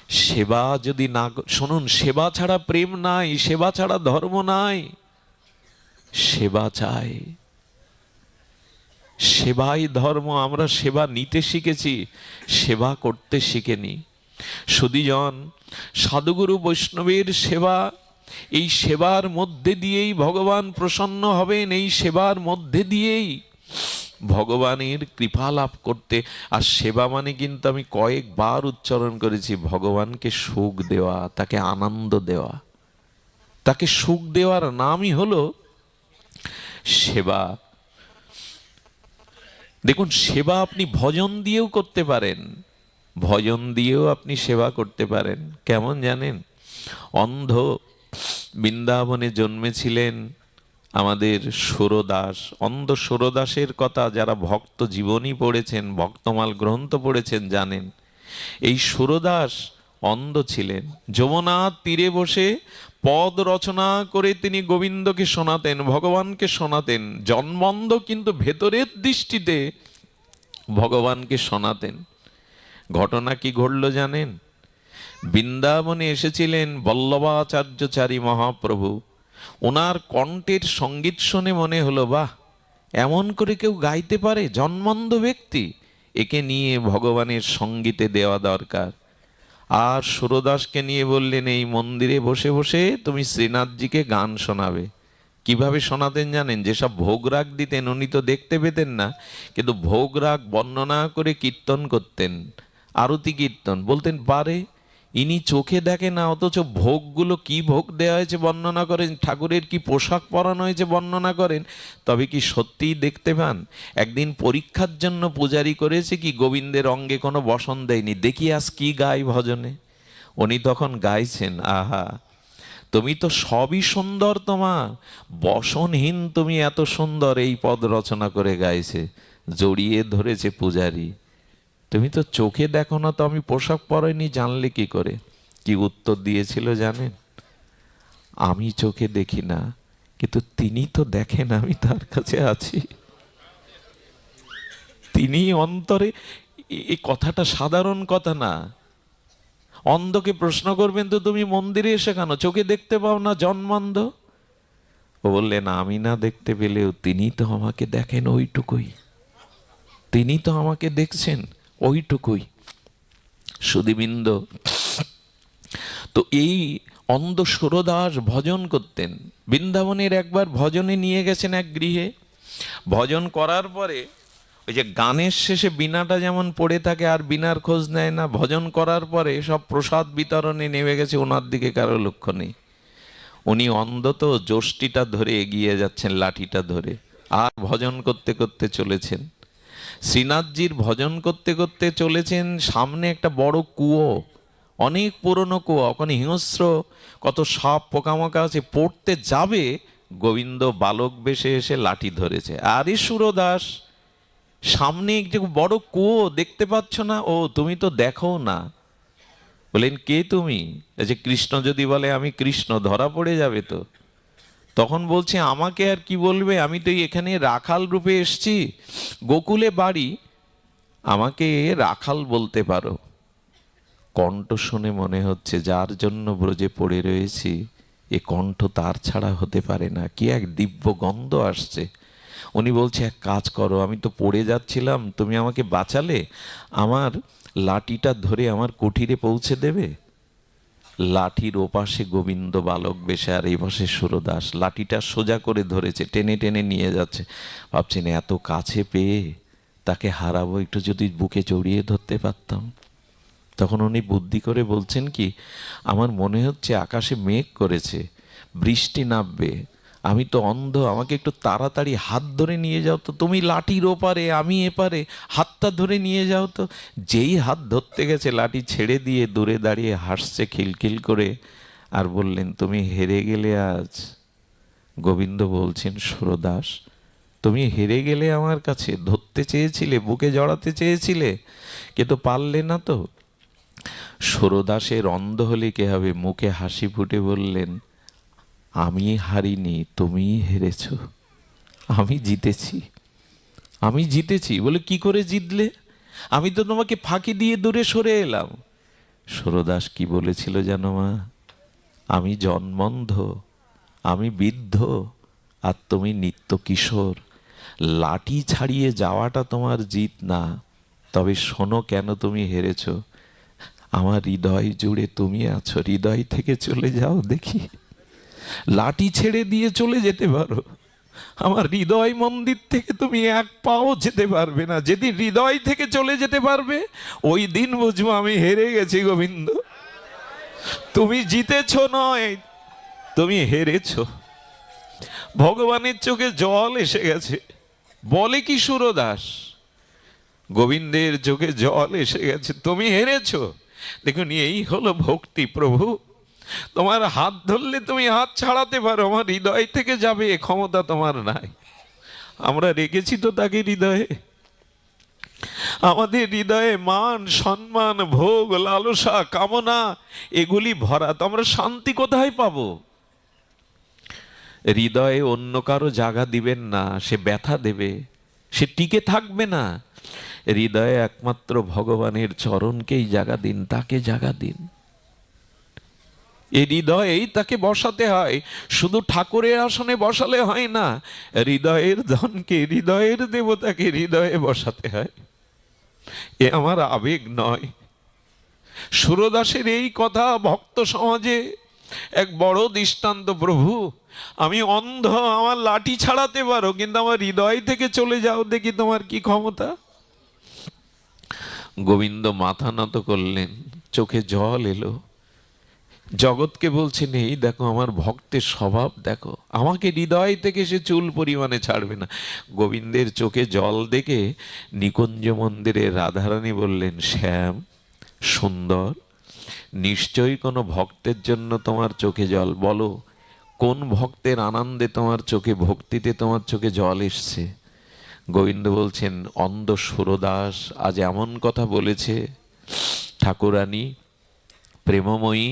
সেবা যদি না, শুনুন, সেবা ছাড়া প্রেম নাই, সেবা ছাড়া ধর্ম নাই। সেবা চাই, সেবাই ধর্ম। আমরা সেবা নিতে শিখেছি, সেবা করতে শিখেনি। সুধীজন, সাধুগুরু বৈষ্ণবের সেবা, এই সেবার মধ্যে দিয়েই ভগবান প্রসন্ন হবেন, এই সেবার মধ্যে দিয়েই ভগবানের কৃপা লাভ করতে। আর সেবা মানে কিন্তু আমি কয়েকবার উচ্চারণ করেছি, ভগবানকে সুখ দেওয়া, তাকে আনন্দ দেওয়া। তাকে সুখ দেওয়ার নামই হলো সেবা। দেখুন, সেবা আপনি ভজন দিয়েও করতে পারেন, ভজন দিয়েও আপনি সেবা করতে পারেন। কেমন জানেন? অন্ধ বৃন্দাবনে জন্মেছিলেন আমাদের সুরদাস। অন্ধ সুরদাসের কথা যারা ভক্ত জীবনী পড়েছেন, ভক্তমাল গ্রন্থ পড়েছেন, জানেন এই সুরদাস অন্ধ ছিলেন। যমুনার তীরে বসে পদ রচনা করে তিনি গোবিন্দকে শোনাতেন, ভগবানকে শোনাতেন। জন্মন্ধ কিন্তু ভেতরের দৃষ্টিতে ভগবানকে শোনাতেন। ঘটনা কি ঘটল জানেন? বৃন্দাবনে এসেছিলেন বল্লভাচার্যচারী মহাপ্রভু। ওনার কণ্ঠের সঙ্গীত শুনে মনে হলো, বাহ, এমন করে কেউ গাইতে পারে, জন্মন্ধ ব্যক্তি, একে নিয়ে ভগবানের সঙ্গীতে দেওয়া দরকার। আর সুরদাসকে নিয়ে বললেন, এই মন্দিরে বসে বসে তুমি শ্রীনাথজিকে গান শোনাবে। কিভাবে শোনাতেন জানেন? যেসব ভোগ রাগ দিতেন উনি তো দেখতে পেতেন না, কিন্তু ভোগ রাগ বর্ণনা করে কীর্তন করতেন, আরতি কীর্তন। বলতেন পারে ইনি চোখে দেখে না, অথচ ভোগগুলো কি ভোগ দেওয়া হয়েছে বর্ণনা করেন, ঠাকুরের কি পোশাক পরানো হয়েছে বর্ণনা করেন। তবে কি সত্যিই দেখতে পান? একদিন পরীক্ষার জন্য পূজারি করেছে কি গোবিন্দের অঙ্গে কোনো বসন দেয়নি, দেখি আজ কি গাই ভজনে। উনি তখন গাইছেন, আহা তুমি তো সবই সুন্দর, তোমার বসনহীন তুমি এত সুন্দর, এই পদ রচনা করে গাইছে। জড়িয়ে ধরেছে পূজারি, তুমি তো চোখে দেখো না, তো আমি পোশাক পরাইনি জানলে কি করে? কি উত্তর দিয়েছিল জানেন? আমি চোখে দেখি না, কিন্তু তিনি তো দেখেন আমি তার কাছে আছি, তিনি অন্তরে। এই কথাটা সাধারণ কথা না। অন্ধকে প্রশ্ন করবেন, তো তুমি মন্দিরে এসে কেন চোখে দেখতে পাও না, জন্মান্ধ? ও বললেন, আমি না দেখতে পেলেও তিনি তো আমাকে দেখেন, ওইটুকুই। তিনি তো আমাকে দেখছেন, ওইটুকুই। সুধীবৃন্দ, তো এই অন্ধ সুরদাস ভজন করতেন। বৃন্দাবনের একবার ভজনে নিয়ে গেছেন এক গৃহে। ভজন করার পরে ওই যে গানের শেষে বীণাটা যেমন পড়ে থাকে আর বীণার খোঁজ নেয় না, ভজন করার পরে সব প্রসাদ বিতরণে নেমে গেছে, ওনার দিকে কারো লক্ষ্য নেই। উনি অন্ধ তো, যষ্টিটা ধরে এগিয়ে যাচ্ছেন, লাঠিটা ধরে, আর ভজন করতে করতে চলেছেন। শ্রীনাথজির ভজন করতে করতে চলেছেন, সামনে একটা বড় কুয়ো, অনেক পুরনো কুয়ো, ওখানে হিংস্র কত সাপ পোকামাকা আছে, পড়তে যাবে, গোবিন্দ বালক বেশে এসে লাঠি ধরেছে। আরে সুরদাস, সামনে একটু বড় কুয়ো দেখতে পাচ্ছ না? ও তুমি তো দেখো না। বলেন, কে তুমি? যে কৃষ্ণ যদি বলে আমি কৃষ্ণ, ধরা পড়ে যাবে তো। তখন বলছে, আমাকে আর কি বলবে, আমি তো এখানে রাখাল রূপে এসছি, গোকুলে বাড়ি, আমাকে রাখাল বলতে পারো। কণ্ঠ শুনে মনে হচ্ছে যার জন্য ব্রজে পড়ে রয়েছি, এ কণ্ঠ তার ছাড়া হতে পারে না, কি এক দিব্য গন্ধ আসছে। উনি বলছে, এক কাজ করো, আমি তো পড়ে যাচ্ছিলাম, তুমি আমাকে বাঁচালে, আমার লাঠিটা ধরে আমার কুঠিরে পৌঁছে দেবে। লাঠির ওপাশে গোবিন্দ বালক বেশে, আর এই পাশে সুরদাস, লাঠিটা সোজা করে ধরেছে, টেনে টেনে নিয়ে যাচ্ছে। ভাবছেন এত কাছে পেয়ে তাকে হারাবো, একটু যদি বুকে জড়িয়ে ধরতে পারতাম। তখন উনি বুদ্ধি করে বলছেন কি, আমার মনে হচ্ছে আকাশে মেঘ করেছে, বৃষ্টি নামবে, আমি তো অন্ধ, আমাকে একটু তাড়াতাড়ি হাত ধরে নিয়ে যাও তো, তুমি লাঠির ওপারে আমি এপারে, হাতটা ধরে নিয়ে যাও তো। যেই হাত ধরতে গেছে, লাঠি ছেড়ে দিয়ে দূরে দাঁড়িয়ে হাসছে খিলখিল করে, আর বললেন, তুমি হেরে গেলে আজ। গোবিন্দ বলছেন, সুরদাস তুমি হেরে গেলে আমার কাছে, ধরতে চেয়েছিলে, বুকে জড়াতে চেয়েছিলে, কিন্তু পারলে না তো। সুরদাসের অন্ধ হলে কে হবে, মুখে হাসি ফুটে বললেন, আমি হারিনি, তুমি হেরেছ, আমি জিতেছি, আমি জিতেছি। বলে, কি করে জিতলে? আমি তো তোমাকে ফাঁকি দিয়ে দূরে সরে এলাম। সুরদাস কি বলেছিল জানো মা? আমি জন্মন্ধ, আমি বৃদ্ধ, আর তুমি নিত্য কিশোর। লাঠি ছাড়িয়ে যাওয়াটা তোমার জিত না। তবে শোনো কেন তুমি হেরেছ। আমার হৃদয় জুড়ে তুমি আছো, হৃদয় থেকে চলে যাও দেখি। লাঠি ছেড়ে দিয়ে চলে যেতে পারো, আমার হৃদয় মন্দির থেকে তুমি এক পাও যেতে পারবে না। যেদিন হৃদয় থেকে চলে যেতে পারবে, ওই দিন বুঝবো আমি হেরে গেছি গোবিন্দ। তুমি জিতেছ নয়, তুমি হেরেছ। ভগবানের চোখে জল এসে গেছে। বলে কি সুরদাস, গোবিন্দের চোখে জল এসে গেছে, তুমি হেরেছ। দেখুন, এই হলো ভক্তি। প্রভু তোমার হাত ধরলে তুমি হাত ছাড়াতে পারো, আমার হৃদয় থেকে যাবে এ ক্ষমতা তোমার নাই। আমরা রেখেছি তো তাকে হৃদয়ে। আমাদের হৃদয়ে মান, সম্মান, ভোগ, লালসা, কামনা এগুলি ভরা, তো আমরা শান্তি কোথায় পাবো? হৃদয়ে অন্য কারো জায়গা দিবেন না, সে ব্যথা দেবে, সে টিকে থাকবে না। হৃদয়ে একমাত্র ভগবানের চরণকেই জায়গা দিন, তাকে জায়গা দিন। এই হৃদয়েই তাকে বসাতে হয়, শুধু ঠাকুরের আসনে বসালে হয় না। হৃদয়ের ধনকে, হৃদয়ের দেবতাকে হৃদয়ে বসাতে হয়। এ আমার আবেগ নয়। সুরদাসের এই কথা ভক্ত সমাজে এক বড় দৃষ্টান্ত। প্রভু আমি অন্ধ, আমার লাঠি ছাড়াতে পারো, কিন্তু আমার হৃদয় থেকে চলে যাও দেখি তোমার কি ক্ষমতা। গোবিন্দ মাথা নত করলেন, চোখে জল এলো। জগৎকে বলছেন, এই দেখো আমার ভক্তের স্বভাব দেখো, আমাকে হৃদয় থেকে সে চুল পরিমাণে ছাড়বে না। গোবিন্দের চোখে জল দেখে নিকুঞ্জ মন্দিরে রাধারানী বললেন, শ্যাম সুন্দর, নিশ্চয়ই কোনো ভক্তের জন্য তোমার চোখে জল। বলো কোন ভক্তের আনন্দে তোমার চোখে, ভক্তিতে তোমার চোখে জল এসছে? গোবিন্দ বলছেন, অন্ধ সুরদাস আজ এমন কথা বলেছে, ঠাকুরানী প্রেমময়ী,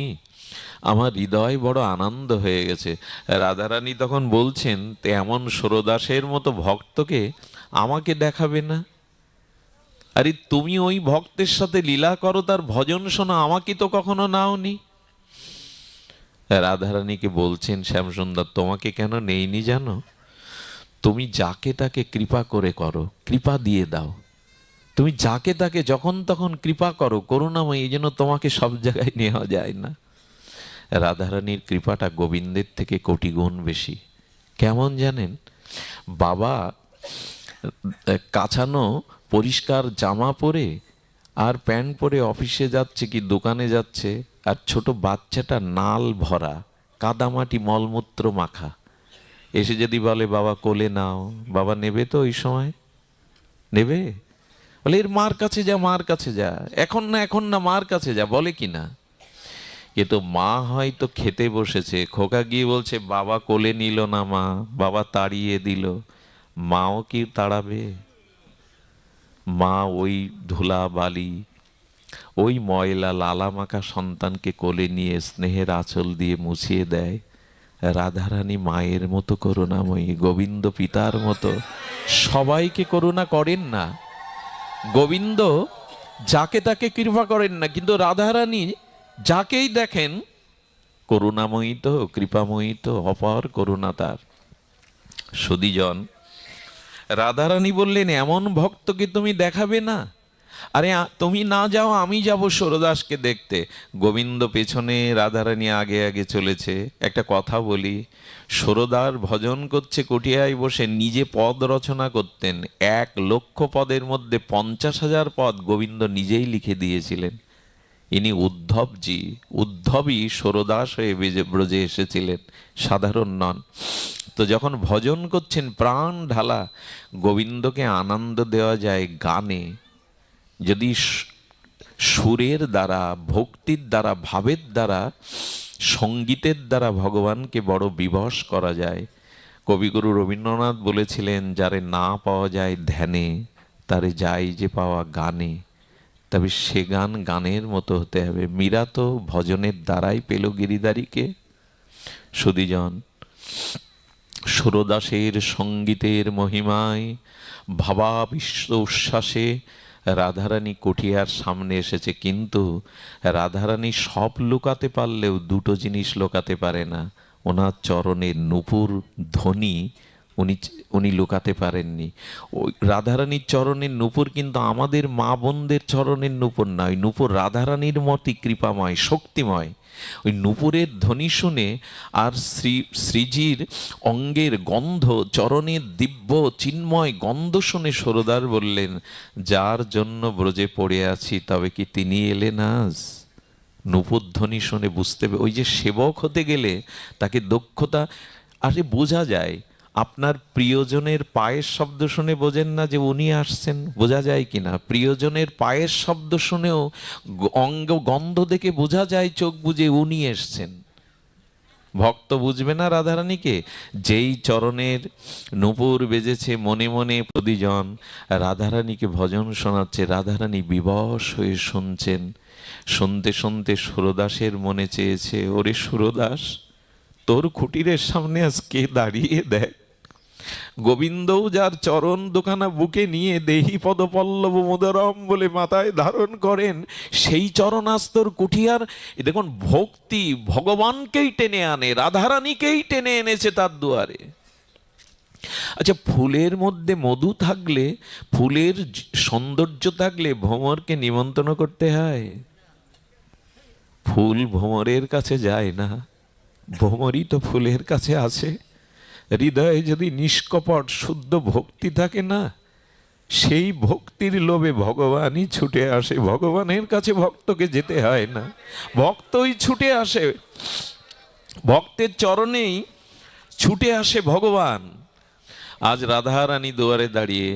আমার হৃদয় বড় আনন্দ হয়ে গেছে। রাধারানী তখন বলছেন, তে এমন সুরদাসের মতো ভক্তকে আমাকে দেখাবে না? আরে তুমি ওই ভক্তের সাথে লীলা করো, তার ভজন শোনো, আমাকে তো কখনো নাওনি। রাধারানীকে বলছেন শ্যামসুন্দর, তোমাকে কেন নেইনি জানো? তুমি যাকে তাকে কৃপা করে করো, কৃপা দিয়ে দাও। তুমি যাকে তাকে যখন তখন কৃপা করো, করুণাময়ী, এই জন্য তোমাকে সব জায়গায় নেওয়া যায় না। রাধারানীর কৃপাটা গোবিন্দের থেকে কোটি গুণ বেশি। কেমন জানেন? বাবা কাছানো পরিষ্কার জামা পরে আর প্যান্ট পরে অফিসে যাচ্ছে কি দোকানে যাচ্ছে, আর ছোট বাচ্চাটা নাল ভরা, কাদামাটি মলমূত্র মাখা, এসে যদি বলে বাবা কোলে নাও, বাবা নেবে তো? ওই সময় নেবে? বলে এর মার কাছে যা, মার কাছে যা, এখন না এখন না, মার কাছে যা, বলে কি না? কিন্তু মা হয়তো খেতে বসেছে, খোকা গিয়ে বলছে বাবা কোলে নিল না মা, বাবা তাড়িয়ে দিল। মাও কি তাড়াবে? মা ওই ধুলা বালি, ওই ময়লা লালা মাখা সন্তানকে কোলে নিয়ে স্নেহের আঁচল দিয়ে মুছিয়ে দেয়। রাধারানী মায়ের মতো করুণাময়ী, গোবিন্দ পিতার মতো সবাইকে করুণা করেন না। গোবিন্দ যাকে তাকে কৃপা করেন না, কিন্তু রাধারানী যাকেই দেখেন করুণাময়ী তো, কৃপাময়ী তো, অপার করুণা তার। সুধীজন, রাধারানী বললেন, এমন ভক্তকে তুমি দেখাবে না? আরে তুমি না যাও, আমি যাব সুরদাসকে দেখতে। গোবিন্দ পেছনে, রাধারানী আগে আগে চলেছে। একটা কথা বলি, সুরদাস ভজন করছে কটিয়ায় বসে, নিজে পদ রচনা করতেন। 1,00,000 পদের মধ্যে 50,000 পদ গোবিন্দ নিজেই লিখে দিয়েছিলেন। ইনি উদ্ধবজি, উদ্ধবই সুরদাস হয়ে ব্রজে এসেছিলেন, সাধারণ নন। তো যখন ভজন করছেন প্রাণ ঢালা, গোবিন্দকে আনন্দ দেওয়া যায় গানে। যদি সুরের দ্বারা, ভক্তির দ্বারা, ভাবের দ্বারা, সঙ্গীতের দ্বারা ভগবানকে বড় বিবশ করা যায়। কবিগুরু রবীন্দ্রনাথ বলেছিলেন, যারে না পাওয়া যায় ধ্যানে, তারে যায় যে পাওয়া গানে। তবে সে গান গানের মতো হতে হবে। মীরা তো ভজনের দ্বারাই পেল গিরিধারীকে। সুধীজন, সুরদাসের সঙ্গীতের মহিমায় ভাবাবিশ্ব উচ্ছ্বাসে রাধারানী কুঠিয়ার সামনে এসেছে, কিন্তু রাধারানী সব লুকাতে পারলেও দুটো জিনিস লুকাতে পারে না। ওনার চরণের নূপুর ধ্বনি উনি উনি লুকাতে পারেননি। ওই রাধারানীর চরণের নূপুর কিন্তু আমাদের মা বোনদের চরণের নূপুর না, ওই নূপুর রাধারানীর মতই কৃপাময়, শক্তিময়। ওই নূপুরের ধ্বনি শুনে আর শ্রীজির অঙ্গের গন্ধ, চরণের দিব্য চিন্ময় গন্ধ শুনে সরদার বললেন, যার জন্য ব্রজে পড়ে আছি তবে কি তিনি এলেন আজ? নূপুর ধ্বনি শুনে বুঝতে ওই যে সেবক হতে গেলে তাকে দক্ষতা আরে বোঝা যায়। আপনার প্রিয়জনের পায়ের শব্দ শুনে বোঝেন না যে উনি আসছেন? বোঝা যায় কিনা? প্রিয়জনের পায়ের শব্দ শুনেও অঙ্গ গন্ধ দেখে বোঝা যায় চোখ বুজে উনি এসছেন। ভক্ত বুঝবে না রাধারানীকে? যেই চরণের নূপুর বেজেছে মনে মনে প্রতিজন রাধারানীকে ভজন শোনাচ্ছে, রাধারানী বিবশ হয়ে শুনছেন। শুনতে শুনতে সুরদাসের মনে চেয়েছে, ওরে সুরদাস, তোর কুটিরের সামনে আজ কে দাঁড়িয়ে দেখ, গোবিন্দও যার চরণ দোকানা বুকে নিয়ে দেহি পদপল্লব মোদরম বলে মাথায় ধারণ করেন, সেই চরণ আজ তোর কুঠিয়ার। দেখুন, ভক্তি ভগবানকেই টেনে আনে, রাধারানীকেই টেনে এনেছে তার দুয়ারে। আচ্ছা, ফুলের মধ্যে মধু থাকলে, ফুলের সৌন্দর্য থাকলে ভ্রমরকে নিমন্ত্রণ করতে হয়? ফুল ভ্রমরের কাছে যায় না, ভ্রমরই তো ফুলের কাছে আছে। হৃদয়ে যদি নিষ্কপট শুদ্ধ ভক্তি থাকে না, সেই ভক্তির লোভে ভগবানই ছুটে আসে। ভগবানের কাছে ভক্তকে যেতে হয় না, ভক্তই ছুটে আসে, ভক্তের চরণেই ছুটে আসে ভগবান। আজ রাধারানী দুয়ারে দাঁড়িয়ে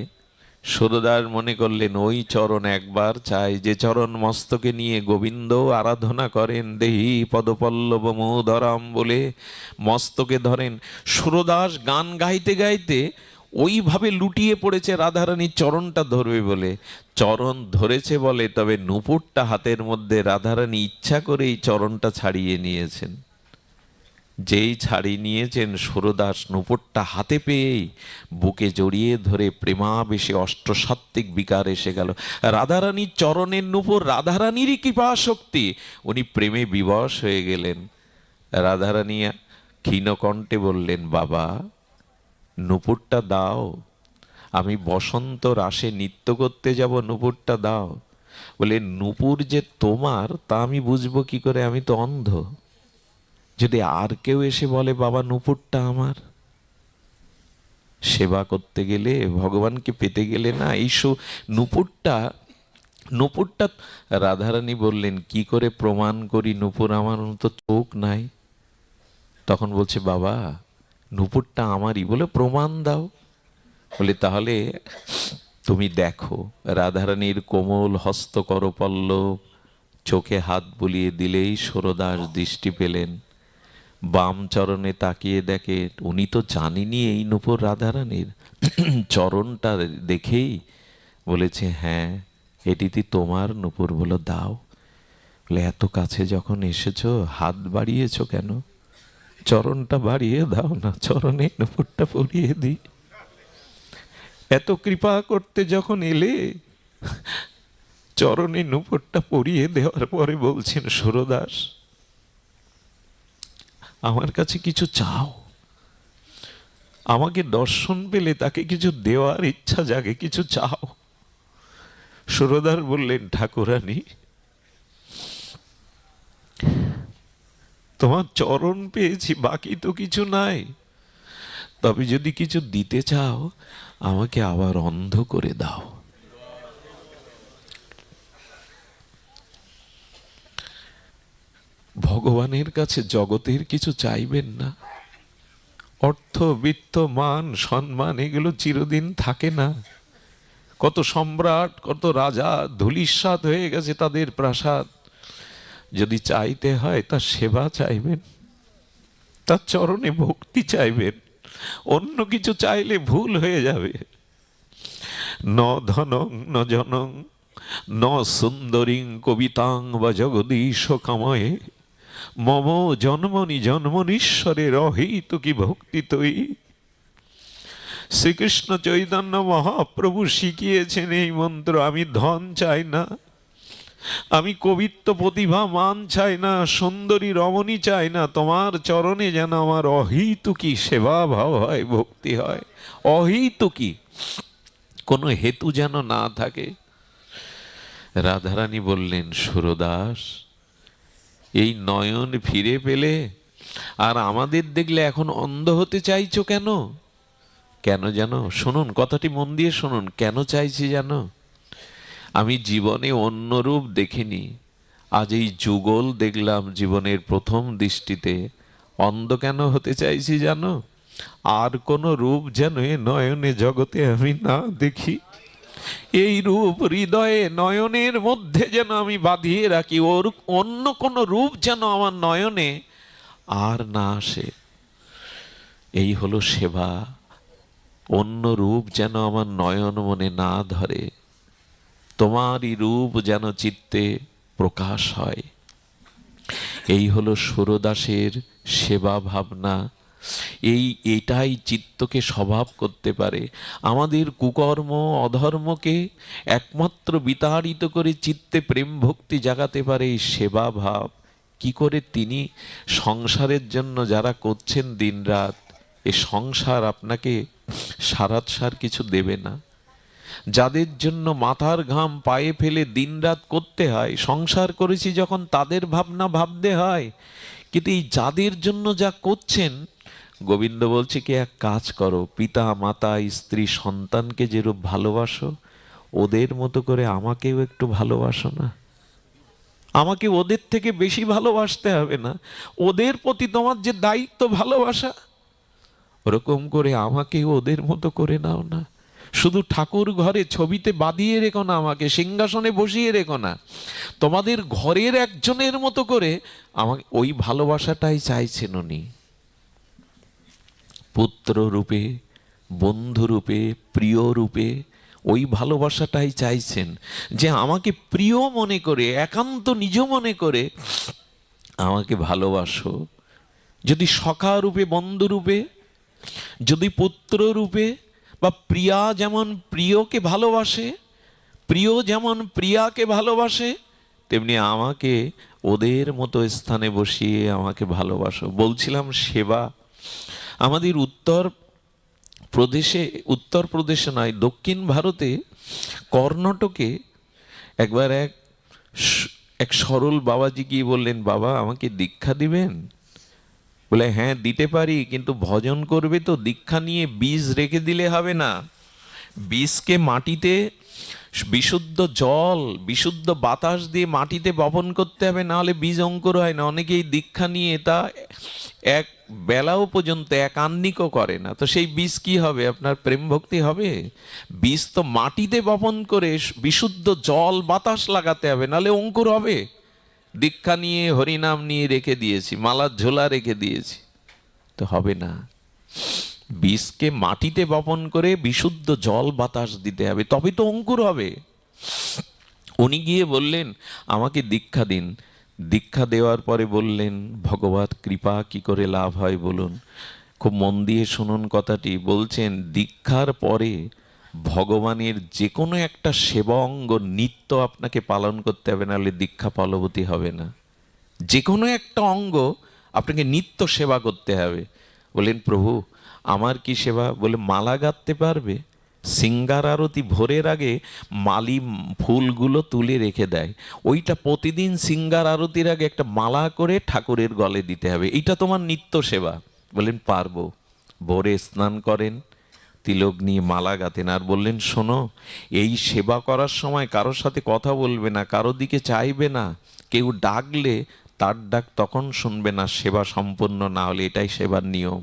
সুরদার মনে করলেন, ওই চরণ একবার চাই, যে চরণ মস্তকে নিয়ে গোবিন্দ আরাধনা করেন, দেহি পদপল্লব মোদরম বলে মস্তকে ধরেন। সুরদাস গান গাইতে গাইতে ওইভাবে লুটিয়ে পড়েছে রাধারানীর চরণটা ধরবে বলে। চরণ ধরেছে বলে, তবে নূপুরটা হাতের মধ্যে রাধারানী ইচ্ছা করেই চরণটা ছাড়িয়ে নিয়েছেন। যেই ছাড়ি নিয়েছেন, সুরদাস নূপুরটা হাতে পেয়েই বুকে জড়িয়ে ধরে প্রেমাবেশে অষ্টসাত্ত্বিক বিকার এসে গেল। রাধারানীর চরণের নূপুর রাধারানীরই কৃপা শক্তি, উনি প্রেমে বিবশ হয়ে গেলেন। রাধারানী ক্ষীণকণ্ঠে বললেন, বাবা নূপুরটা দাও, আমি বসন্ত রাসে নৃত্য করতে যাব, নূপুরটা দাও। বলে, নূপুর যে তোমার তা আমি বুঝবো কি করে? আমি তো অন্ধ। যদি আর কেউ এসে বলে বাবা নূপুরটা আমার, সেবা করতে গেলে, ভগবানকে পেতে গেলে না এই নূপুরটা নূপুরটা রাধারানী বললেন, কি করে প্রমাণ করি নূপুর আমার? তো চোখ নাই। তখন বলছে, বাবা নূপুরটা আমারই, বলে প্রমাণ দাও। বলে, তাহলে তুমি দেখো। রাধারানীর কোমল হস্ত করপল্লব, চোখে হাত বুলিয়ে দিলেই সুরদাস দৃষ্টি পেলেন। বাম চরণে তাকিয়ে দেখে, উনি তো জানিনি এই নূপুর রাধারানীর। চরণটা দেখেই বলেছে, হ্যাঁ এটিতে তোমার নূপুর। বলো দাও। বলে, এত কাছে যখন এসেছো হাত বাড়িয়েছো কেন? চরণটা বাড়িয়ে দাও না, চরণে নূপুরটা পরিয়ে দিই। এত কৃপা করতে যখন এলে, চরণে নূপুরটা পরিয়ে দেওয়ার পরে বলছেন, সুরদাস আমার কাছে কিছু চাও। আমাকে দর্শন পেলে তাকে কিছু দেওয়ার ইচ্ছা জাগে, কিছু চাও। সুরদার বললেন, ঠাকুরানী তোমার চরণ পেয়েছি, বাকি তো কিছু নাই। তবে যদি কিছু দিতে চাও, আমাকে আবার অন্ধ করে দাও। ভগবানের কাছে জগতের কিছু চাইবেন না। অর্থ বিত্ত মান সম্মান এগুলো চিরদিন থাকে না। কত সম্রাট, কত রাজা ধূলিসাৎ হয়ে গেছে তাদের প্রাসাদ। যদি চাইতে হয় তার সেবা চাইবেন, তার চরণে ভক্তি চাইবেন। অন্য কিছু চাইলে ভুল হয়ে যাবে। ন ধনং ন জনং ন সুন্দরীং কবিতাং বা জগদীশ কাময়ে মম জন্মনি জন্মনীশ্বরে রহিত কি ভক্তি তৈ। শ্রীকৃষ্ণ চৈতন্য মহাপ্রভু শিখিয়েছেন এই মন্ত্র। আমি ধন চাই না, আমি কবিত্ব প্রতিভা মান চাই না, সুন্দরী রমণী চাই না, তোমার চরণে যেন আমার অহৈতুকী সেবা ভাব হয়, ভক্তি হয়। অহৈতুকী, কোনো হেতু যেন না থাকে। রাধারানী বললেন, সুরদাস, এই নয়ন ফিরে পেলে আর আমাদের দেখলে এখন অন্ধ হতে চাইছো কেন? কেন জানো? শুনুন, কথাটি মন দিয়ে শুনুন। কেন চাইছি জানো? আমি জীবনে অন্য রূপ দেখিনি, আজ এই যুগল দেখলাম জীবনের প্রথম দৃষ্টিতে। অন্ধ কেন হতে চাইছি জানো? আর কোন রূপ যেন এ নয়নে জগতে আমি না দেখি। এই রূপ হৃদয়ে নয়নের মধ্যে যেন আমি বাঁধিয়ে রাখি। ওর অন্য কোন রূপ যেন আমার নয়নে আর না আসে। এই হলো সেবা। অন্য রূপ যেন আমার নয়ন মনে না ধরে, তোমারই রূপ যেন চিত্তে প্রকাশ হয়। এই হলো সুরদাসের সেবা ভাবনা। এটাই চিত্তকে স্বভাব করতে পারে। আমাদের কুকর্ম অধর্মকে একমাত্র বিতাড়িত করে চিত্তে প্রেম ভক্তি জাগাতে পারে এই সেবা ভাব। কি করে? তিনি সংসারের জন্য যারা করছেন দিনরাত, এ সংসার আপনাকে সারাৎসার কিছু দেবে না। যাদের জন্য মাথার ঘাম পায়ে ফেলে দিনরাত করতে হয়, সংসার করেছি যখন তাদের ভাবনা ভাবতে হয়। কিন্তু এই যাদের জন্য যা করছেন, গোবিন্দ বলছে কি, এক কাজ করো, পিতা মাতা স্ত্রী সন্তানকে যেরূপ ভালোবাসো, ওদের মতো করে আমাকেও একটু ভালোবাসো না। আমাকে ওদের থেকে বেশি ভালোবাসতে হবে না। ওদের প্রতি তোমার যে দায়িত্ব ভালোবাসা, ওরকম করে আমাকেও ওদের মতো করে নাও না। শুধু ঠাকুর ঘরে ছবিতে বাঁধিয়ে রেখো না, আমাকে সিংহাসনে বসিয়ে রেখো না। তোমাদের ঘরের একজনের মতো করে আমাকে ওই ভালোবাসাটাই চাইছেন উনি। পুত্র রূপে, বন্ধু রূপে, প্রিয় রূপে ওই ভালোবাসাটাই চাইছেন, যে আমাকে প্রিয় মনে করে, একান্ত নিজ মনে করে আমাকে ভালোবাসো। যদি সখা রূপে, বন্ধু রূপে, যদি পুত্র রূপে, বা প্রিয়া যেমন প্রিয়কে ভালোবাসে, প্রিয় যেমন প্রিয়াকে ভালোবাসে, তেমনি আমাকে ওদের মতো স্থানে বসিয়ে আমাকে ভালোবাসো। বলছিলাম সেবা। আমাদের উত্তরপ্রদেশে নয়, দক্ষিণ ভারতে, কর্ণাটকে একবার এক সরল বাবাজি গিয়ে বললেন, বাবা আমাকে দীক্ষা দিবেন? বলে, হ্যাঁ দিতে পারি, কিন্তু ভজন করবে তো, দীক্ষা নিয়ে বীজ রেখে দিলে হবে না। বীজকে মাটিতে বিশুদ্ধ জল, বিশুদ্ধ বাতাস দিয়ে মাটিতে বপন করতে হবে, না হলে বীজ অঙ্কুর হয় না। অনেকেই দীক্ষা নিয়ে তা এক বেলাও পর্যন্ত এক আহ্নিকও করে না। তো সেই বীজ কি হবে? আপনার প্রেম ভক্তি হবে? বীজ তো মাটিতে বপন করে বিশুদ্ধ জল বাতাস লাগাতে হবে, নাহলে অঙ্কুর হবে। দীক্ষা নিয়ে হরিনাম নিয়ে রেখে দিয়েছি, মালার ঝোলা রেখে দিয়েছি, তো হবে না। বীজকে মাটিতে বপন করে বিশুদ্ধ জল বাতাস দিতে হবে, তবে তো অঙ্কুর হবে। উনি গিয়ে বললেন, আমাকে দীক্ষা দিন। দীক্ষা দেওয়ার পরে বললেন, ভগবত কৃপা কি করে লাভ হয় বলুন? খুব মন দিয়ে শুনুন কথাটি। বলছেন, দীক্ষার পরে ভগবানের যে কোনো একটা সেবা অঙ্গ নিত্য আপনাকে পালন করতে হবে, নাহলে দীক্ষা ফলবতী হবে না। যে কোনো একটা অঙ্গ আপনাকে নিত্য সেবা করতে হবে। বললেন, প্রভু আমার কি সেবা? বলে, মালা গাঁথতে পারবে? সিঙ্গার আরতি ভোরের আগে মালি ফুলগুলো তুলে রেখে দেয়, ওইটা প্রতিদিন সিঙ্গার আরতির আগে একটা মালা করে ঠাকুরের গলে দিতে হবে, এইটা তোমার নিত্য সেবা। বললেন, পারবো। ভোরে স্নান করেন, তিলক নিয়ে মালা গাঁথেন, আর বললেন, শোনো, এই সেবা করার সময় কারোর সাথে কথা বলবে না, কারো দিকে চাইবে না, কেউ ডাকলে তার ডাক তখন শুনবে না সেবা সম্পূর্ণ না হলে। এটাই সেবার নিয়ম।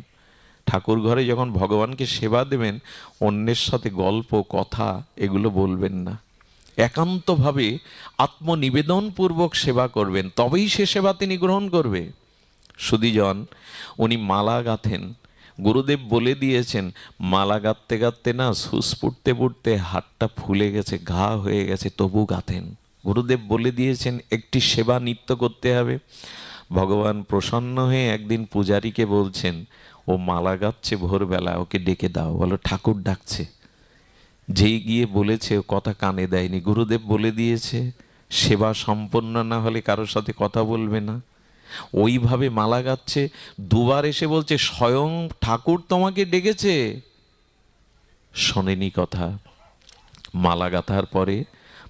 ঠাকুর ঘরে যখন ভগবানকে সেবা দেবেন, অন্যের সাথে গল্প কথা এগুলো বলবেন না। একান্তভাবে আত্মনিবেদনপূর্বক সেবা করবেন, তবেই সে সেবা তিনি গ্রহণ করবে। সুধীজন, উনি মালা গাঁথেন। গুরুদেব বলে দিয়েছেন, মালা গাঁথতে গাঁথতে না সুস পুড়তে পুড়তে হাতটা ফুলে গেছে, ঘা হয়ে গেছে, তবু গাঁথেন। গুরুদেব বলে দিয়েছেন একটি সেবা নিত্য করতে হবে। ভগবান প্রসন্ন হয়ে একদিন পূজারীকে বলছেন, ও মালা গাচ্ছে ভোরবেলা, ওকে ডেকে দাও, বলো ঠাকুর ডাকছে। যেই গিয়ে বলেছে, ও কথা কানে দেয়নি। গুরুদেব বলে দিয়েছে সেবা সম্পন্ন না হলে কারোর সাথে কথা বলবে না। ওইভাবে মালা গাচ্ছে, দুবার এসে বলছে স্বয়ং ঠাকুর তোমাকে ডেকেছে, শোনেনি কথা। মালা গাঁথার পরে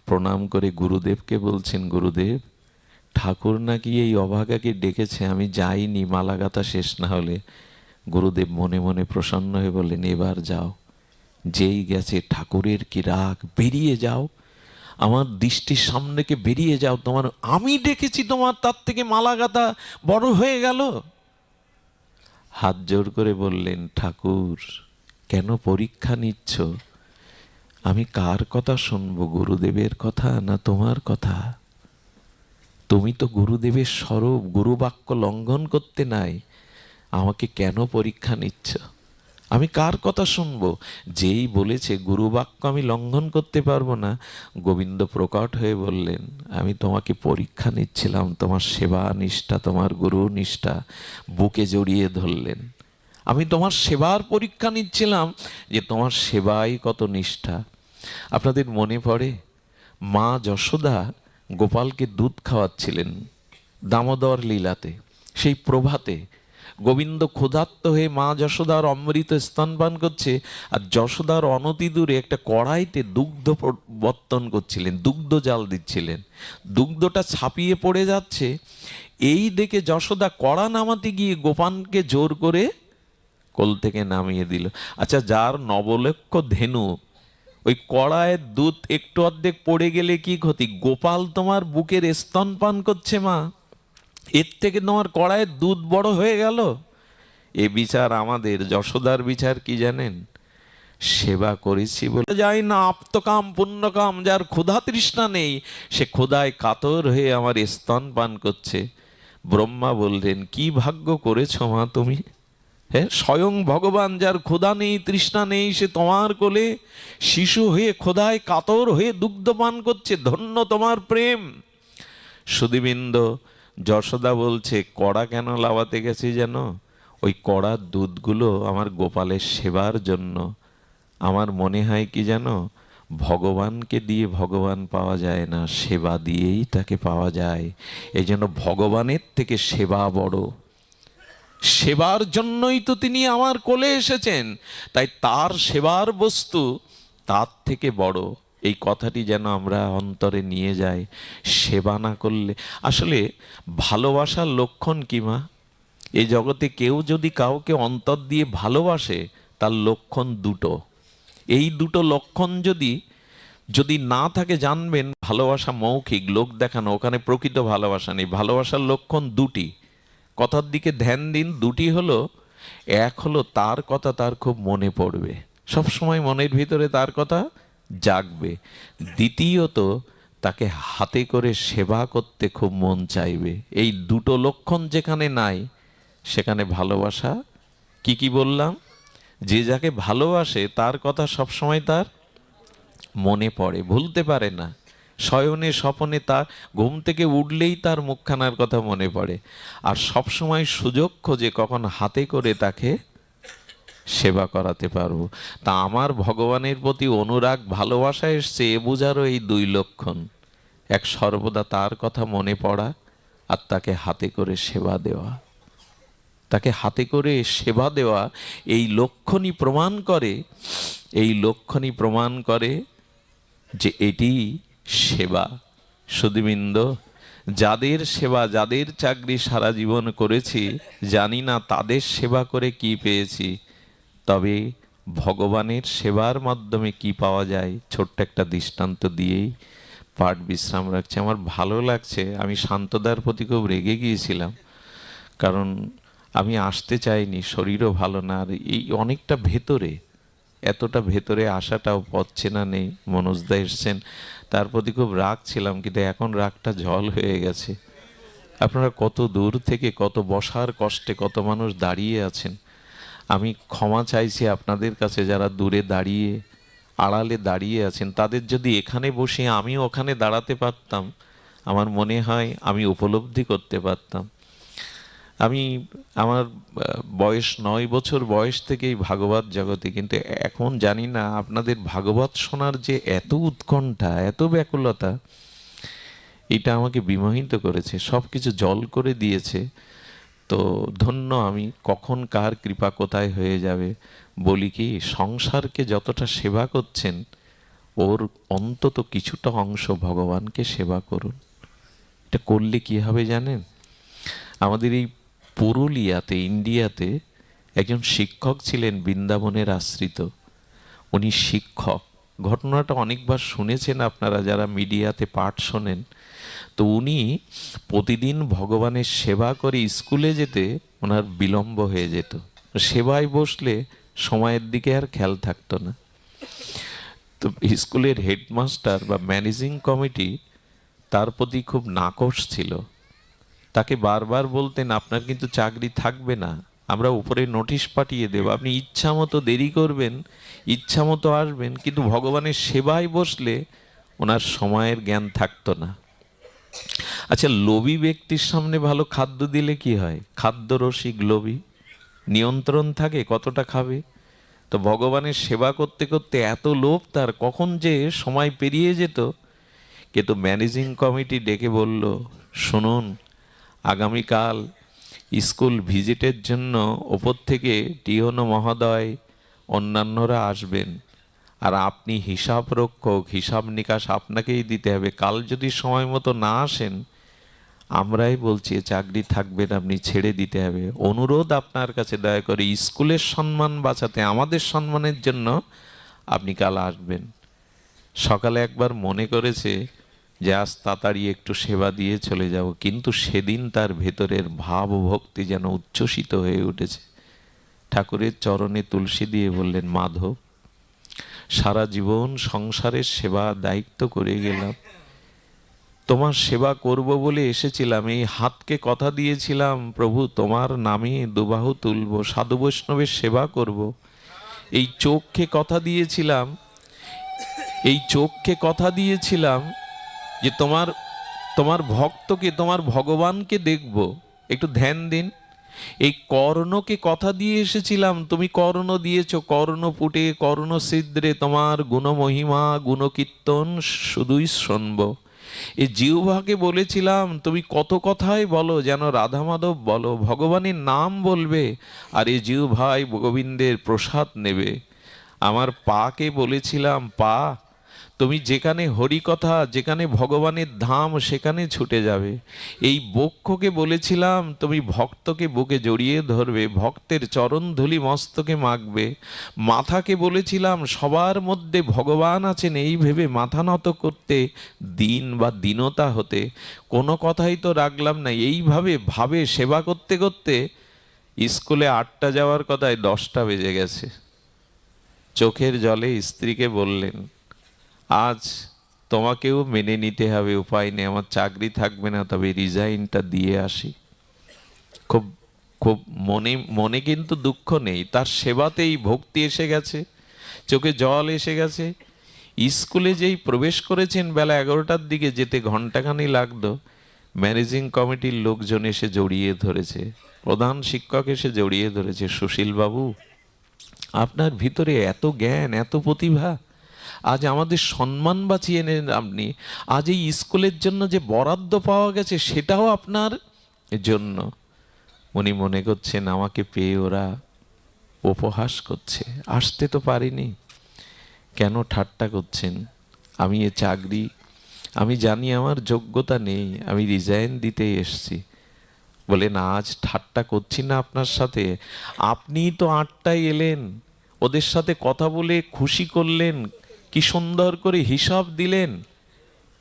প্রণাম করে গুরুদেবকে বলছেন, গুরুদেব ঠাকুর নাকি এই অভাগাকে ডেকেছে, আমি যাইনি মালা গাঁথা শেষ না হলে। গুরুদেব মনে মনে প্রসন্ন হয়ে বললেন, এবার যাও। যেই গেছে, ঠাকুরের কি রাগ, বেরিয়ে যাও, আমার দৃষ্টির সামনে থেকে বেরিয়ে যাও, তোমার আমি ডেকেছি, তোমার তার থেকে মালা গাঁথা বড় হয়ে গেল। হাত জোর করে বললেন, ঠাকুর কেন পরীক্ষা নিচ্ছ? আমি কার কথা শুনবো, গুরুদেবের কথা না তোমার কথা? তুমি তো গুরুদেবের স্বরূপ, গুরু বাক্য লঙ্ঘন করতে নাই, আমাকে কেন পরীক্ষা নিচ্ছ? আমি কার কথা শুনবো? যেই বলেছে গুরু বাক্য আমি লঙ্ঘন করতে পারবো না, গোবিন্দ প্রকট হয়ে বললেন, আমি তোমাকে পরীক্ষা নিচ্ছিলাম, তোমার সেবা নিষ্ঠা, তোমার গুরু নিষ্ঠা। বুকে জড়িয়ে ধরলেন। আমি তোমার সেবার পরীক্ষা নিচ্ছিলাম, যে তোমার সেবাই কত নিষ্ঠা। আপনাদের মনে পড়ে মা যশোদা গোপালকে দুধ খাওয়াচ্ছিলেন দামোদর লীলাতে। সেই প্রভাতে গোবিন্দ ক্ষুধার্ত হয়ে মা যশোদার অমৃত স্তনপান করছে, আর যশোদার অনতি দূরে একটা কড়াইতে দুগ্ধ বর্তন করছিলেন, দুগ্ধ জাল দিচ্ছিলেন। দুগ্ধটা ছাপিয়ে পড়ে যাচ্ছে, এই দেখে যশোদা কড়া নামাতে গিয়ে গোপালকে জোর করে কোল থেকে নামিয়ে দিল। আচ্ছা, যার নবলক্ষ ধেনু, ওই কড়াইয়ের দুধ একটু অর্ধেক পড়ে গেলে কি ক্ষতি? গোপাল তোমার বুকের স্তন পান করছে মা, এর থেকে তোমার কড়াইয়ের দুধ বড় হয়ে গেল। এ বিচার আমাদের, যশোদার বিচার কি জানেন? সেবা করেছি বলে যাই না, আপ্তকাম পুণ্যকাম, যার ক্ষুধা তৃষ্ণা নেই, সে ক্ষুধায় কাতর হয়ে আমার স্তন পান করছে। ব্রহ্মা বললেন, কি ভাগ্য করেছো মা তুমি। হ্যাঁ, স্বয়ং ভগবান, যার ক্ষুধা নেই তৃষ্ণা নেই, সে তোমার কোলে শিশু হয়ে ক্ষুধায় কাতর হয়ে দুগ্ধ পান করছে, ধন্য তোমার প্রেম। সুধীবৃন্দ, যশোদা বলছে, কড়া কেন লাভাতে গেছি যেন? ওই কড়ার দুধগুলো আমার গোপালের সেবার জন্য। আমার মনে হয় কি যেন, ভগবানকে দিয়ে ভগবান পাওয়া যায় না, সেবা দিয়েই তাকে পাওয়া যায়। এই জন্য ভগবানের থেকে সেবা বড়। সেবার জন্যই তো তিনি আমার কোলে এসেছেন, তাই তার সেবার বস্তু তার থেকে বড়। এই কথাটি যেন আমরা অন্তরে নিয়ে যাই। সেবা না করলে আসলে ভালোবাসার লক্ষণ কি মা? এই জগতে কেউ যদি কাউকে অন্তর দিয়ে ভালোবাসে, তার লক্ষণ দুটো। এই দুটো লক্ষণ যদি যদি না থাকে, জানবেন ভালোবাসা মৌখিক, লোক দেখানো, ওখানে প্রকৃত ভালোবাসা নেই। ভালোবাসার লক্ষণ দুটি, কথার দিকে ধ্যান দিন। দুটি হলো, এক হলো তার কথা তার খুব মনে পড়বে, সব সময় মনের ভিতরে তার কথা জাগবে। দ্বিতীয়ত, তাকে হাতে করে সেবা করতে খুব মন চাইবে। এই দুটো লক্ষণ যেখানে নাই, সেখানে ভালোবাসা কি কি বললাম? যে যাকে ভালোবাসে তার কথা সব সময় তার মনে পড়ে, ভুলতে পারে না। শয়নে স্বপনে তার ঘুম থেকে উঠলেই তার মুখখানার কথা মনে পড়ে, আর সব সময় সুযোগ খোঁজে কখন হাতে করে তাকে সেবা করাতে পারবো। তা আমার ভগবানের প্রতি অনুরাগ ভালোবাসা এসছে, এ বুঝারও এই দুই লক্ষণ। এক, সর্বদা তার কথা মনে পড়া, আর তাকে হাতে করে সেবা দেওয়া। তাকে হাতে করে সেবা দেওয়া, এই লক্ষণই প্রমাণ করে, এই লক্ষণই প্রমাণ করে যে এটি সেবা। সুধীবৃন্দ, যাদের সেবা, যাদের চাকরি সারা জীবন করেছি, জানি না তাদের সেবা করে কি পেয়েছি, তবে ভগবানের সেবার মাধ্যমে কি পাওয়া যায়, ছোট্ট একটা দৃষ্টান্ত দিয়েই পাঠ বিশ্রাম রাখছে। আমার ভালো লাগছে, আমি শান্তদার প্রতি খুব রেগে গিয়েছিলাম, কারণ আমি আসতে চাইনি, শরীরও ভালো না, আর এই অনেকটা ভেতরে, এতটা ভেতরে আসাটাও পচ্ছে না, নেই। মনোজদা এসছেন, তার প্রতি খুব রাগ ছিলাম, কিন্তু এখন রাগটা জল হয়ে গেছে। আপনারা কত দূর থেকে, কত বসার কষ্টে কত মানুষ দাঁড়িয়ে আছেন। আমি ক্ষমা চাইছি আপনাদের কাছে, যারা দূরে দাঁড়িয়ে আড়ালে দাঁড়িয়ে আছেন। তাদের যদি এখানে বসে আমি ওখানে দাঁড়াতে পারতাম, আমার মনে হয় আমি উপলব্ধি করতে পারতাম। আমি আমার বয়স 9 বছর বয়স থেকেই ভাগবত জগতে, কিন্তু এখন জানি না আপনাদের ভাগবত শোনার যে এত উৎকণ্ঠা, এত ব্যাকুলতা, এটা আমাকে বিমোহিত করেছে, সব কিছু জল করে দিয়েছে। তো ধন্য আমি, কখন কার কৃপা কোথায় হয়ে যাবে। বলি কি, সংসারকে যতটা সেবা করছেন, ওর অন্তত কিছুটা অংশ ভগবানকে সেবা করুন। এটা করলে কি হবে জানেন? আমাদের এই পুরুলিয়াতে, ইন্ডিয়াতে একজন শিক্ষক ছিলেন, বৃন্দাবনের আশ্রিত। উনি শিক্ষক, ঘটনাটা অনেকবার শুনেছেন আপনারা যারা মিডিয়াতে পাঠ শোনেন। তো উনি প্রতিদিন ভগবানের সেবা করে স্কুলে যেতে ওনার বিলম্ব হয়ে যেত। সেবায় বসলে সময়ের দিকে আর খেয়াল থাকতো না। তো স্কুলের হেডমাস্টার বা ম্যানেজিং কমিটি তার প্রতি খুব নাকশ ছিল। তাকে বারবার বলতেন, আপনার কিন্তু চাকরি থাকবে না, আমরা উপরে নোটিশ পাঠিয়ে দেব, আপনি ইচ্ছা মতো দেরি করবেন, ইচ্ছা মতো আসবেন, কিন্তু ভগবানের সেবায় বসলে ওনার সময়ের জ্ঞান থাকতো না। আচ্ছা, লোভী ব্যক্তির সামনে ভালো খাদ্য দিলে কি হয়? খাদ্য রসিক লোভী, নিয়ন্ত্রণ থাকে কতটা খাবে। তো ভগবানের সেবা করতে করতে এত লোভ তার, কখন যে সময় পেরিয়ে যেত। কিন্তু ম্যানেজিং কমিটি ডেকে বলল, শুনুন, আগামীকাল স্কুল ভিজিটের জন্য ওপর থেকে টিওনো মহোদয় অন্যান্যরা আসবেন, আর আপনি হিসাব রক্ষক, হিসাব নিকাশ আপনাকেই দিতে হবে। কাল যদি সময় মতো না আসেন, আমরাই বলছি চাকরি থাকবে না, আপনি ছেড়ে দিতে হবে। অনুরোধ আপনার কাছে, দয়া করে স্কুলের সম্মান বাঁচাতে, আমাদের সম্মানের জন্য আপনি কাল আসবেন। সকালে একবার মনে করেছে যে আজ তাড়াতাড়ি একটু সেবা দিয়ে চলে যাব, কিন্তু সেদিন তার ভেতরের ভাব ভক্তি যেন উচ্ছ্বসিত হয়ে উঠেছে। ঠাকুরের চরণে তুলসী দিয়ে বললেন, মাধব, সারা জীবন সংসারের সেবা দায়িত্ব করে গেলাম, তোমার সেবা করব বলে এসেছিলাম, এই হাতকে কথা দিয়েছিলাম প্রভু তোমার নামে দুবাহু তুলব, সাধু বৈষ্ণবের সেবা করব। এই চোখকে কথা দিয়েছিলাম, এই চোখকে কথা দিয়েছিলাম যে তোমার তোমার ভক্তকে, তোমার ভগবানকে দেখব, একটু ধ্যান দিন। এই কর্ণকে কথা দিয়ে এসেছিলাম, তুমি কর্ণ দিয়েছ, কর্ণপুটে কর্ণ ছিদ্রে তোমার গুণমহিমা গুণকীর্তন শুধুই শুনব। এই জিহ্বাকে বলেছিলাম, তুমি কত কথাই বলো, যেন রাধা মাধব বলো, ভগবানের নাম বলবে, আর এই জিহ্বাই গোবিন্দের প্রসাদ নেবে। আমার পাকে বলেছিলাম, পা তুমি যেখানে হরি কথা, যেখানে ভগবানের ধাম, সেখানে ছুটে যাবে। এই বক্ষকে বলেছিলাম, তুমি ভক্তকে বুকে জড়িয়ে ধরবে, ভক্তের চরণ ধুলি মস্তকে মাখবে। মাথাকে বলেছিলাম, সবার মধ্যে ভগবান আছেন এই ভেবে মাথা নত করতে, দিন বা দীনতা হতে। কোনো কথাই তো রাখলাম না। এইভাবে ভাবে সেবা করতে করতে স্কুলে 8টা যাওয়ার কথায় 10টা বেজে গেছে। চোখের জলে স্ত্রীকে বললেন, আজ তোমাকেও মেনে নিতে হবে, উপায় নেই, আমার চাকরি থাকবে না, তবে রিজাইনটা দিয়ে আসি। খুব খুব মনে মনে কিন্তু দুঃখ নেই, তার সেবাতেই ভক্তি এসে গেছে, চোখে জল এসে গেছে। স্কুলে যেই প্রবেশ করেছেন বেলা 11টার দিকে, যেতে ঘন্টাখানি লাগতো, ম্যানেজিং কমিটির লোকজন এসে জড়িয়ে ধরেছে, প্রধান শিক্ষক এসে জড়িয়ে ধরেছে, সুশীল বাবু, আপনার ভিতরে এত জ্ঞান, এত প্রতিভা, আজ আমাদের সম্মান বাঁচিয়ে নেন আপনি। আজ এই স্কুলের জন্য যে বরাদ্দ পাওয়া গেছে, সেটাও আপনার জন্য। উনি মনে করছেন আমাকে পেয়ে ওরা উপহাস করছে, আসতে তো পারিনি, কেন ঠাট্টা করছেন? আমি এ চাকরি, আমি জানি আমার যোগ্যতা নেই, আমি রিজাইন দিতে এসছি। বলে না, আজ ঠাট্টা করছি না আপনার সাথে, আপনিই তো 8টায় এলেন, ওদের সাথে কথা বলে খুশি করলেন, কি সুন্দর করে হিসাব দিলেন।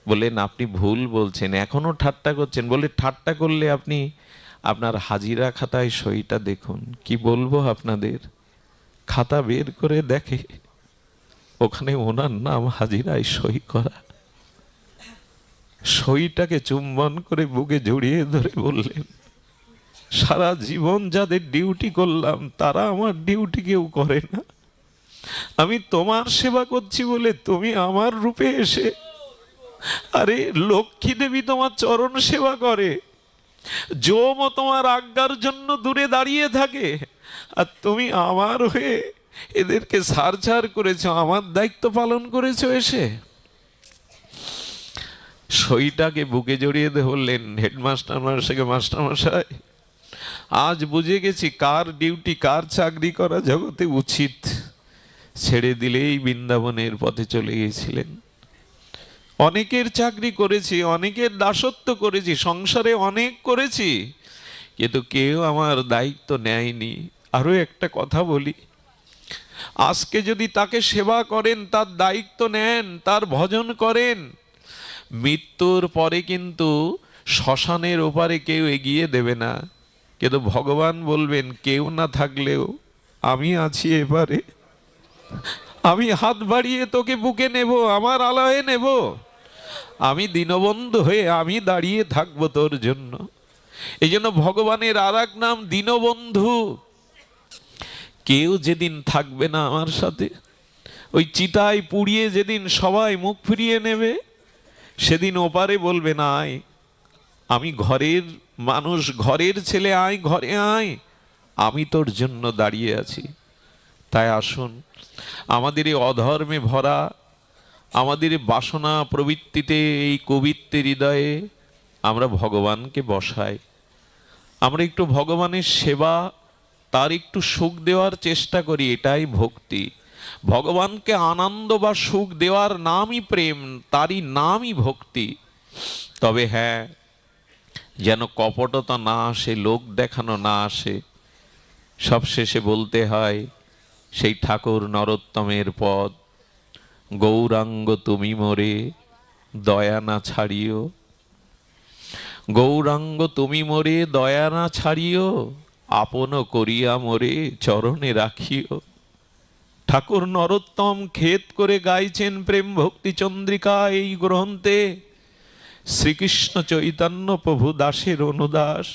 বলেন আপনি ভুল বলছেন, এখনো ঠাট্টা করছেন। বলে ঠাট্টা করলে আপনি আপনার হাজিরা খাতায় সইটা দেখুন। কি বলবো আপনাদের, খাতা বের করে দেখে ওখানে ওনার নাম হাজিরায় সই করা। সইটাকে চুম্বন করে বুকে জড়িয়ে ধরে বললেন, সারা জীবন যাদের ডিউটি করলাম, তারা আমার ডিউটি কেউ করে না। আমি তোমার সেবা করছি বলে তুমি আমার রূপে এসে, আরে লক্ষ্মী দেবী তোমার চরণ সেবা করে, যমও তোমার আজ্ঞার জন্য দূরে দাঁড়িয়ে থাকে, আর তুমি আমার হয়ে এদেরকে ছাড় করেছো, আমার দায়িত্ব পালন করেছো। এসে সইটাকে বুকে জড়িয়ে দিয়ে বললেন, হেডমাস্টার মশাইকে, মাস্টার মশাই, আজ বুঝে গেছি কার ডিউটি, কার চাকরি করা জগতে উচিত। ছেড়ে দিলেই বৃন্দাবনের পথে চলে গিয়েছিলেন। অনেকের চাকরি করেছি, অনেকের দাসত্ব করেছি, সংসারে অনেক করেছি, কিন্তু কেউ আমার দায়িত্ব নেয়নি। আরো একটা কথা বলি, আজকে যদি তাকে সেবা করেন, তার দায়িত্ব নেন, তার ভজন করেন, মৃত্যুর পরে কিন্তু শ্মশানের ওপারে কেউ এগিয়ে দেবে না, কিন্তু ভগবান বলবেন কেউ না থাকলেও আমি আছি এপারে, আমি হাত বাড়িয়ে তোকে বুকে নেব, আমার আলয়ে নেব, আমি দীনবন্ধু হয়ে আমি দাঁড়িয়ে থাকবো তোর জন্য। এই জন্য ভগবানের আর এক নাম দীনবন্ধু। কেউ যেদিন থাকবে না আমার সাথে, ওই চিতায় পুড়িয়ে যেদিন সবাই মুখ ফিরিয়ে নেবে, সেদিন ওপারে বলবে না, আয়, আমি ঘরের মানুষ, ঘরের ছেলে, আয় ঘরে আয়, আমি তোর জন্য দাঁড়িয়ে আছি। তাই আসুন, আমাদের এই অধর্মে ভরা, আমাদের বাসনা প্রবৃত্তিতে, এই কবিত্বের হৃদয়ে আমরা ভগবানকে বসাই। আমরা একটু ভগবানের সেবা, তার একটু সুখ দেওয়ার চেষ্টা করি, এটাই ভক্তি। ভগবানকে আনন্দ বা সুখ দেওয়ার নামই প্রেম, তারই নামই ভক্তি। তবে হ্যাঁ, যেন কপটতা না আসে, লোক দেখানো না আসে। সব শেষে বলতে হয় সেই ঠাকুর নরোত্তমের পদ, গৌরাঙ্গ তুমি মোরে দয়া না ছাড়িও, গৌরাঙ্গ তুমি মোরে দয়া না ছাড়িও, আপন করিয়া মোরে চরণে রাখিও। ঠাকুর নরোত্তম খেদ করে গাইছেন প্রেম ভক্তি চন্দ্রিকা এই গ্রন্থে। শ্রীকৃষ্ণ চৈতন্য প্রভু দাসের অনুদাস,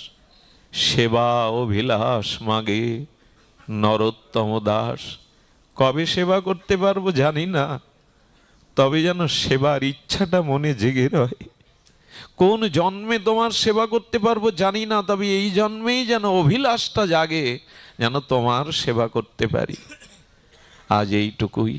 সেবা অভিলাষ মাগে নরোত্তম দাস। কবে সেবা করতে পারবো জানি না, তবে যেন সেবার ইচ্ছাটা মনে জেগে রয়। কোন জন্মে তোমার সেবা করতে পারবো জানি না, তবে এই জন্মেই যেন অভিলাষটা জাগে, যেন তোমার সেবা করতে পারি। আজ এইটুকুই।